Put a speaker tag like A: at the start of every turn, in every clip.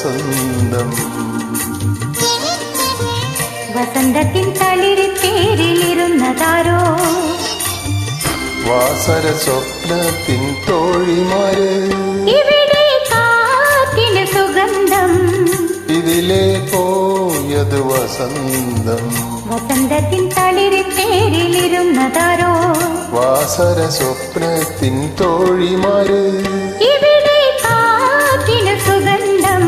A: വസന്തം.
B: വസന്തത്തിൻ തളിരിത്തേരിലിരുന്നതാരോ,
A: വാസര സ്വപ്നത്തിൻ തോഴിമാര്.
B: ഇവിടെ കാറ്റിന് സുഗന്ധം,
A: ഇതിലേ പോയത് വസന്തം.
B: വസന്തത്തിൻ തളിരിത്തേരിലിരുന്നതാരോ,
A: വാസര സ്വപ്നത്തിൻ തോഴിമാര്.
B: ഇവിടെ കാറ്റിന് സുഗന്ധം.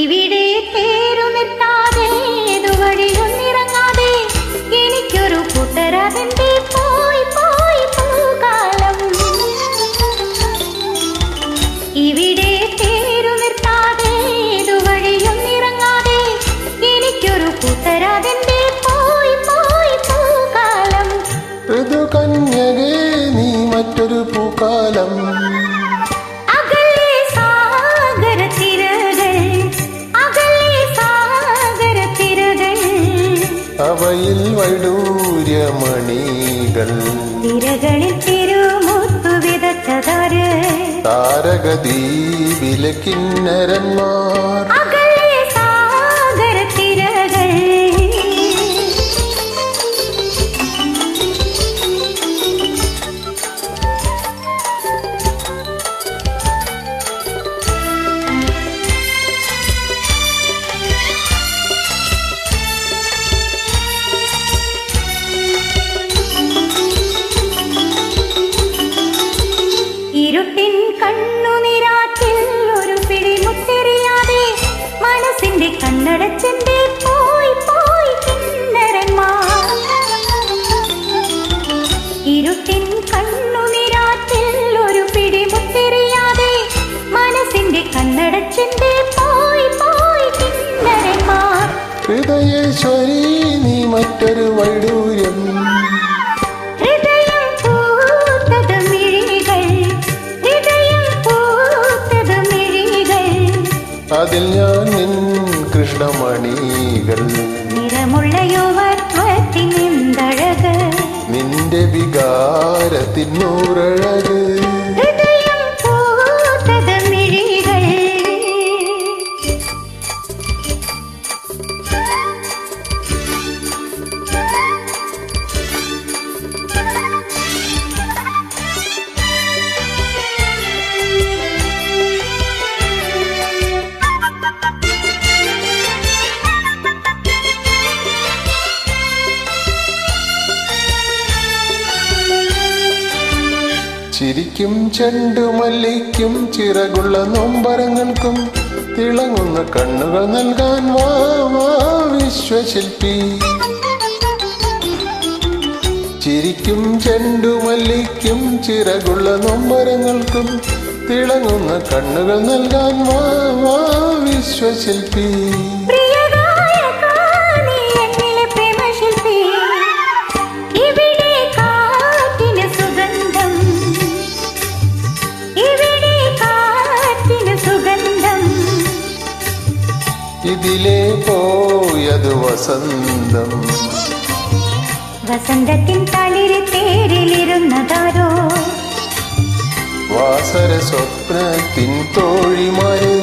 B: ഇവിടെ പേരു നിർത്താതെ വഴിയൊന്നിറങ്ങാതെ എനിക്കൊരു കൂട്ടരാതിന്റെ പോയി പോയി പൂകാലം. ഇവിടെ പേരു നിർത്താതെ വഴിയൊന്നിറങ്ങാതെ എനിക്കൊരു കൂട്ടരാതിന്റെ പോയി പോയി പൂകാലം.
A: ഋതുകന്യകേ നീ മറ്റൊരു പൂക്കാലം. അവയിൽ വൈഡൂര്യമണികൾ,
B: തിരകളിൽ തിരുമുത്തു വിതച്ചതാര്,
A: താരകദീപിലെ കിന്നരന്മാർ.
B: അകലെ സാഗരത്തിരകൾ. ഇരുട്ടിൻ കണ്ണുനിരാറ്റിൽ ഒരു പിടി മുത്തെറിയാതെ മനസ്സിന്റെ കണ്ണടച്ചെന്റെ പോയി പോയി കിന്നരന്മാർ. ഇരുട്ടിൻ കണ്ണുനിരാറ്റിൽ ഒരു പിടി മുത്തെറിയാതെ മനസ്സിന്റെ കണ്ണടച്ചെന്റെ പോയി പോയി കിന്നരന്മാർ.
A: ഹൃദയേശ്വരി നീ മറ്റൊരു വൈഡൂര്യം. അതിൽ ഞാൻ നിൻ കൃഷ്ണമണികൾ.
B: നിറമുള്ള യുവത്വത്തിനെന്തഴക്,
A: നിന്റെ വികാരത്തിനൂറഴക്.
B: ഹൃദയം പൂത്തത് മിഴികൾ.
A: ചിരിക്കും ചെണ്ടുമല്ലിക്കും ചിറകുള്ള നൊമ്പരങ്ങൾക്കും തിളങ്ങുന്ന കണ്ണുകൾ നൽകാൻ വാ വാ വിശ്വശില്പി. ചിരിക്കും ചെണ്ടുമല്ലിക്കും ചിറകുള്ള നൊമ്പരങ്ങൾക്കും തിളങ്ങുന്ന കണ്ണുകൾ നൽകാൻ വാ വാ വിശ്വശില്പി. ഇതിലേ പോയത് വസന്തം.
B: വസന്തത്തിൻ തളിരിത്തേരിലിരുന്നതാരോ,
A: വാസര സ്വപ്നത്തിൻ തോഴിമാര്.